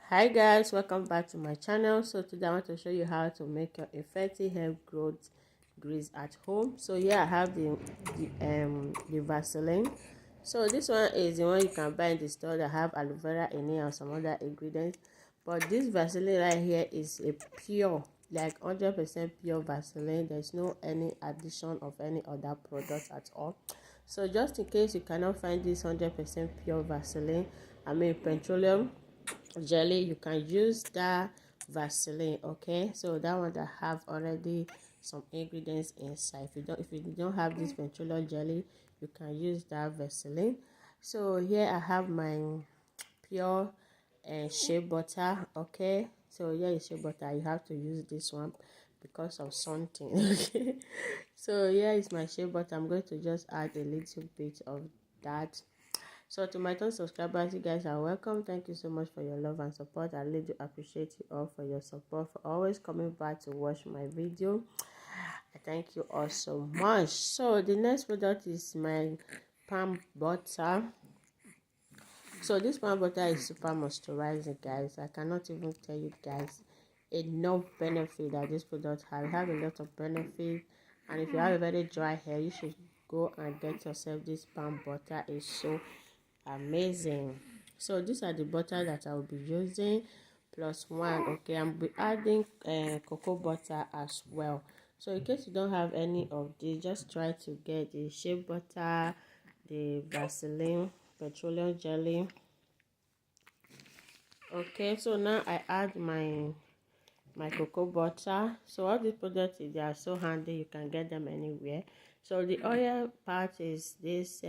Hi guys, welcome back to my channel. So today I want to show you how to make your effective hair growth grease at home. So here I have the Vaseline. So this one is the one you can buy in the store that have aloe vera in it and some other ingredients, but this Vaseline right here is a pure, like 100% pure Vaseline. There's no any addition of any other products at all. So just in case you cannot find this 100% pure Vaseline, petroleum jelly, you can use that Vaseline. Okay, so that one that have already some ingredients inside. If you don't have this petroleum jelly, you can use that Vaseline. So here I have my pure shea butter. Okay, so here is shea butter. You have to use this one because of something. Okay, so here is my shea butter. I'm going to just add a little bit of that. So to my 10 subscribers, you guys are welcome. Thank you so much for your love and support. I really do appreciate you all for your support, for always coming back to watch my video. I thank you all so much. So the next product is my palm butter. So this palm butter is super moisturizing, guys. I cannot even tell you guys enough benefit that this product has. It has a lot of benefit, and if you have a very dry hair, you should go and get yourself this palm butter. It's so amazing. So these are the butter that I will be using plus one. Okay, I'm be adding cocoa butter as well. So in case you don't have any of these, just try to get the shea butter, the Vaseline, petroleum jelly. Okay, so now I add my cocoa butter. So all these products, they are so handy, you can get them anywhere. So the oil part is this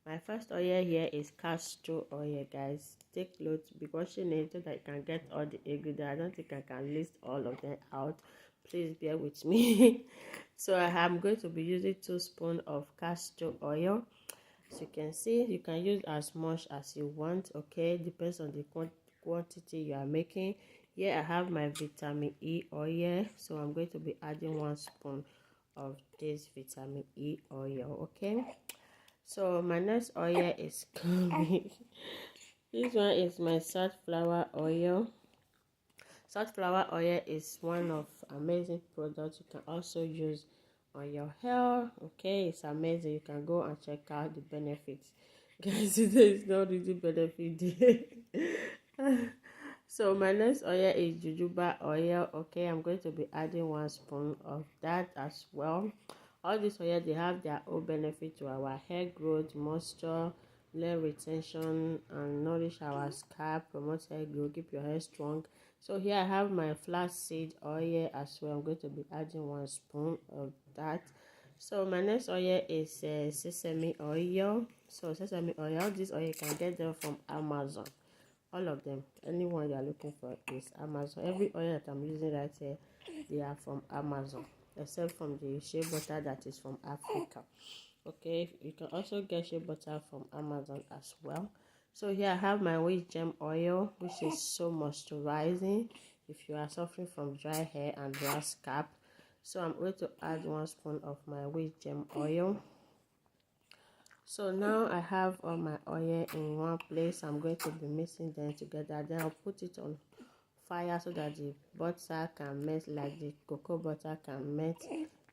my first oil here is castor oil, guys. Take note, be watching it so that you can get all the ingredients. I don't think I can list all of them out. Please bear with me. So I am going to be using 2 spoons of castor oil. As you can see, you can use as much as you want. Okay, depends on the quantity you are making. Here I have my vitamin E oil, so I'm going to be adding 1 spoon of this vitamin E oil. Okay, so my next oil is coming. This one is my sunflower oil. Sunflower oil is one of amazing products you can also use on your hair. Okay, it's amazing. You can go and check out the benefits. Guys, there is not really benefit there. So my next oil is jojoba oil. Okay, I'm going to be adding 1 spoon of that as well. All these oil, they have their own benefit to our hair growth, moisture, hair retention, and nourish our scalp, promote hair growth, keep your hair strong. So here I have my flaxseed oil as well. I'm going to be adding 1 spoon of that. So my next oil is sesame oil. So sesame oil, all this oil you can get them from Amazon. All of them, anyone you are looking for is Amazon. Every oil that I'm using right here, they are from Amazon, except from the shea butter that is from Africa. Okay, you can also get shea butter from Amazon as well. So here I have my witch gem oil, which is so moisturizing if you are suffering from dry hair and dry scalp. So I'm going to add 1 spoon of my witch gem oil. So now I have all my oil in one place. I'm going to be mixing them together. Then I'll put it on fire so that the butter can melt, like the cocoa butter can melt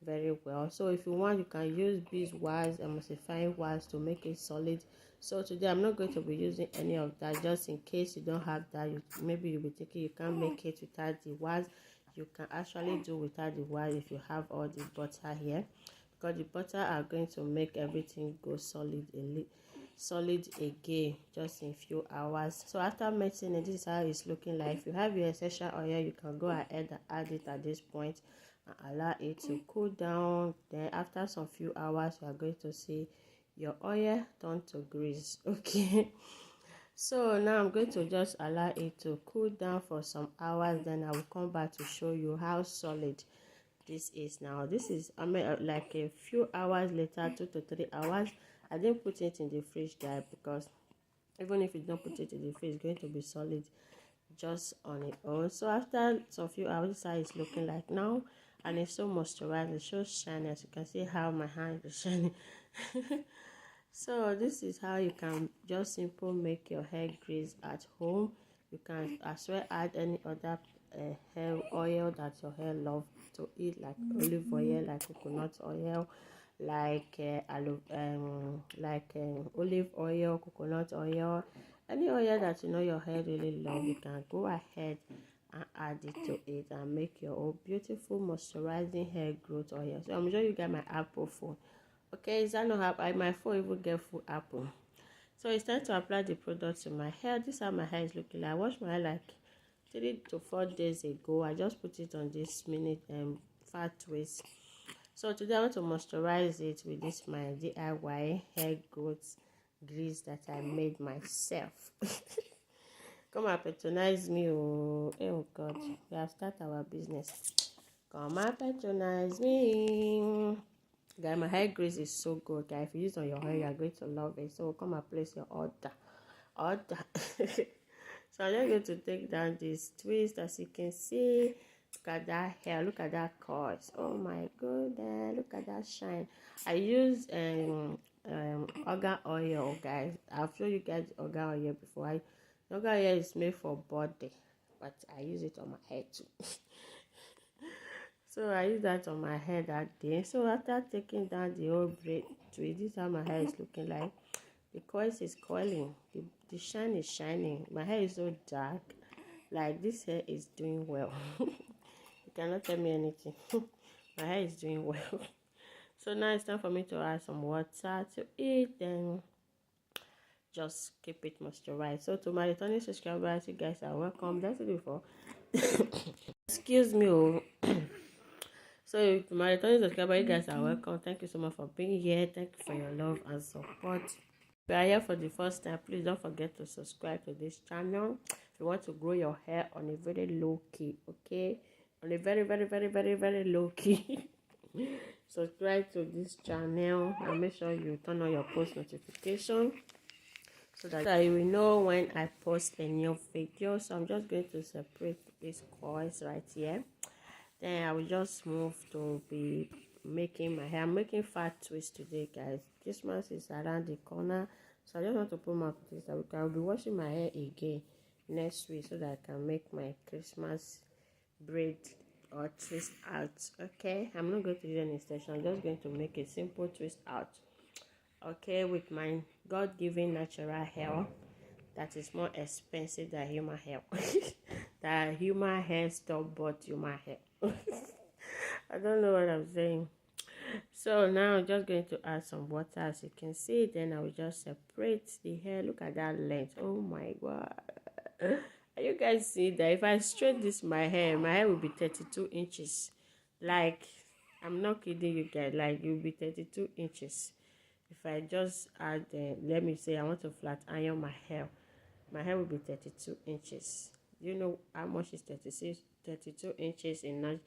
very well. So if you want, you can use beeswax, emulsifying wax to make it solid. So today I'm not going to be using any of that, just in case you don't have that. Maybe you'll be thinking you can't make it without the wax. You can actually do without the wax if you have all the butter here, because the butter are going to make everything go solid again just in few hours. So after mixing it, this is how it's looking like. If you have your essential oil, you can go ahead and add it at this point and allow it to cool down. Then after some few hours, you are going to see your oil turn to grease. Okay, so now I'm going to just allow it to cool down for some hours. Then I will come back to show you how solid this is now. This is like a few hours later, 2 to 3 hours. I didn't put it in the fridge, guys, because even if you don't put it in the fridge, it's going to be solid just on its own. So after some few hours, this is how it's looking like now, and it's so moisturized, it's so shiny. As you can see how my hand is shining. So this is how you can just simple make your hair grease at home. You can as well add any other hair oil that your hair love to eat, like olive oil, like coconut oil, like olive oil, coconut oil, any oil that you know your hair really love. You can go ahead and add it to it and make your own beautiful moisturizing hair growth oil. So I'm sure you get my Apple phone. Okay, is that not happen? My phone even get full Apple. So it's time to apply the product to my hair. This is how my hair is looking like. I washed my hair like 3 to 4 days ago. I just put it on this mini fat twist. So today I want to moisturize it with this my DIY hair growth grease that I made myself. Come and patronize me. Oh God, we have started our business. Come and patronize me. Guys, my hair grease is so good, guys. If you use it on your hair, you're going to love it. So come and place your order. So I'm just going to take down this twist. As you can see, look at that hair, look at that curls. Oh my goodness, look at that shine. I use argan oil, guys. I've shown you guys argan oil before. Argan oil is made for body, but I use it on my hair too. So I used that on my hair that day. So after taking down the whole braid twist, this is how my hair is looking like. The coils is coiling, the shine is shining. My hair is so dark, like this hair is doing well. You cannot tell me anything. My hair is doing well. So now it's time for me to add some water to it, then just keep it moisturized. So to my returning subscribers, you guys are welcome. That's it before. Excuse me. So to my returning subscribers, you guys are welcome. Thank you so much for being here. Thank you for your love and support. If you are here for the first time, please don't forget to subscribe to this channel if you want to grow your hair on a very low key. Okay, on a very low key. Subscribe to this channel and make sure you turn on your post notification so that you will know when I post a new video. So I'm just going to separate these coils right here. Then I will just move to be making my hair. I'm making fat twist today, guys. Christmas is around the corner, so I just want to put my this. I'll be washing my hair again next week so that I can make my Christmas braid or twist out. Okay, I'm not going to use any extension. I'm just going to make a simple twist out. Okay, with my God-given natural hair that is more expensive than human hair. That human hair stop but human hair. I don't know what I'm saying. So now I'm just going to add some water, as you can see. Then I will just separate the hair. Look at that length. Oh my God. Are you guys see that? If I straight this my hair will be 32 inches. Like, I'm not kidding you guys. Like, it will be 32 inches. If I just add, let me say I want to flat iron my hair will be 32 inches. You know how much is 32 inches in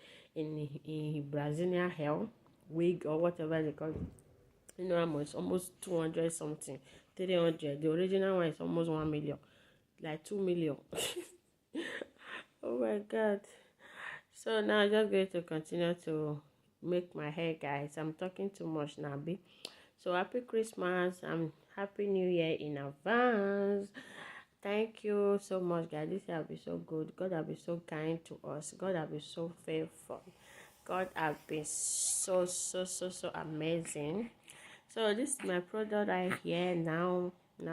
Brazilian hair wig or whatever they call it? You know how much? Almost 200 something, 300. The original one is almost 1 million, like 2 million. Oh my God. So now I'm just going to continue to make my hair, guys. I'm talking too much now, B. So happy Christmas and happy New Year in advance. Thank you so much, guys. This year will be so good. God has been so kind to us. God has been so faithful. God has been so amazing. So this is my product right here now. I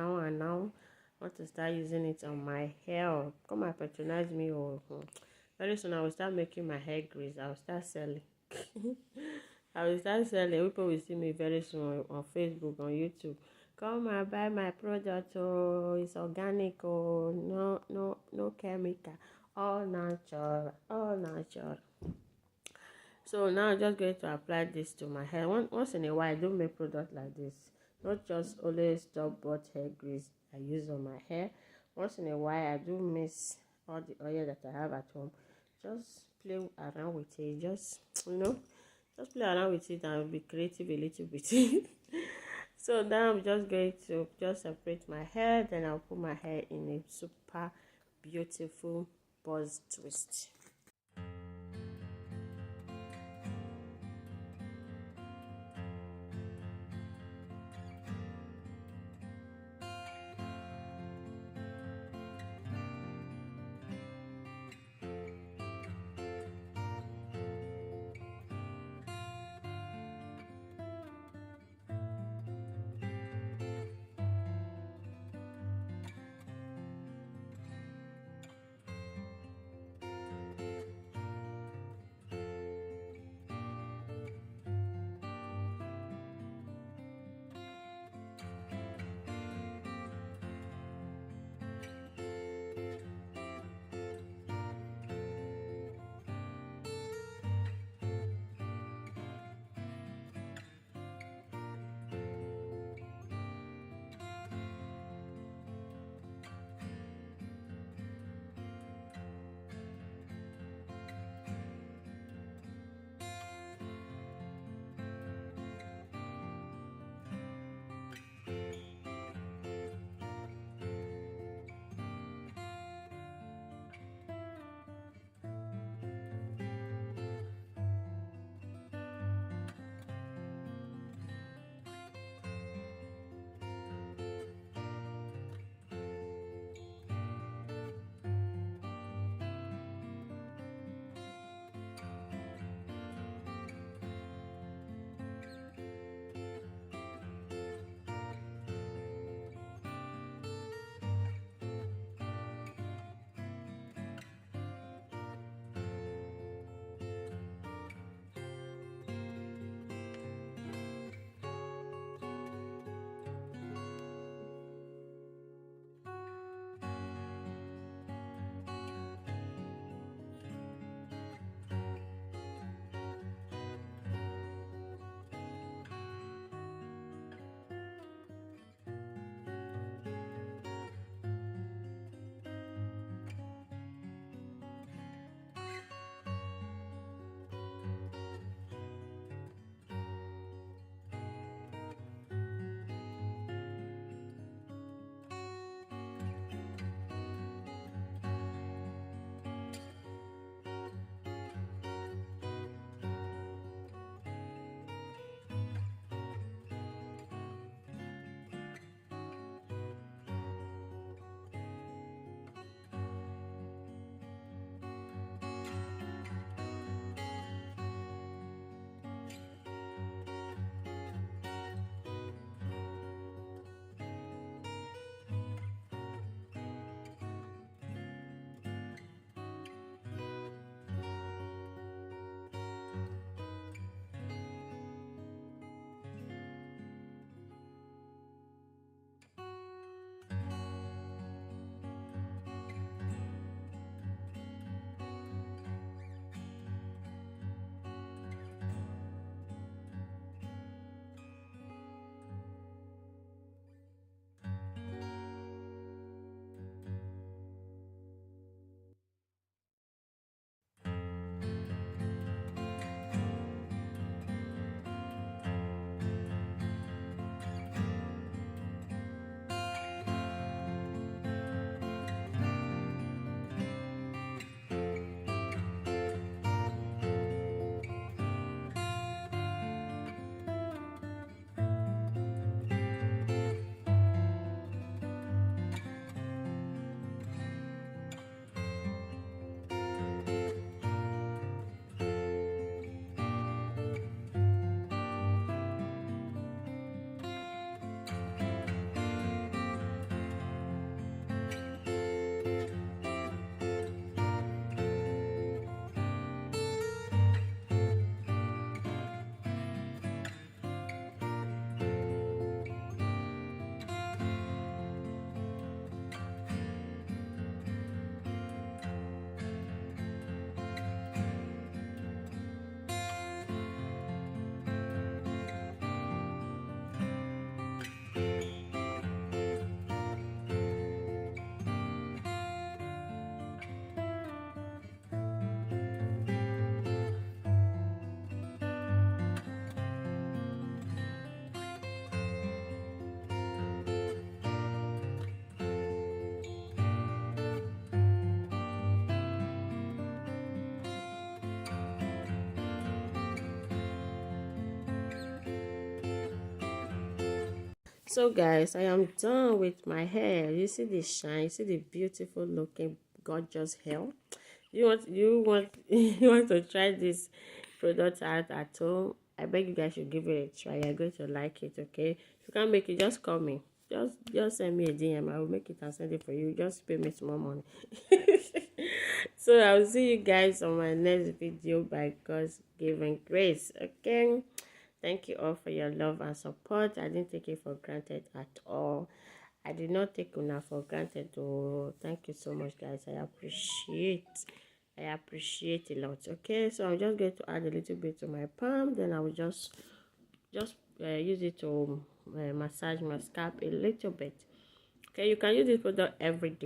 want to start using it on my hair. Come and patronize me. Very soon I will start making my hair grease. I will start selling. I will start selling. People will see me very soon on Facebook, on YouTube. Come and buy my product. Oh, it's organic. Oh, no chemical. All natural. So now I'm just going to apply this to my hair. Once in a while, I don't make product like this. Not just always store-bought hair grease I use on my hair. Once in a while, I do mix all the oil that I have at home. Just play around with it. Just play around with it and be creative a little bit. So now I'm just going to just separate my hair. Then I'll put my hair in a super beautiful buzz twist. So guys, I am done with my hair. You see the shine, you see the beautiful looking gorgeous hair. You want to try this product out at home? I beg you guys should give it a try. You're going to like it, okay? If you can't make it, just call me. Just send me a DM. I will make it and send it for you. Just pay me some money. So I'll see you guys on my next video by God's given grace. Okay. Thank you all for your love and support. I didn't take it for granted at all. I did not take una for granted. Oh, thank you so much, guys. I appreciate a lot. Okay, so I'm just going to add a little bit to my palm. Then I will just use it to massage my scalp a little bit. Okay, you can use this product every day.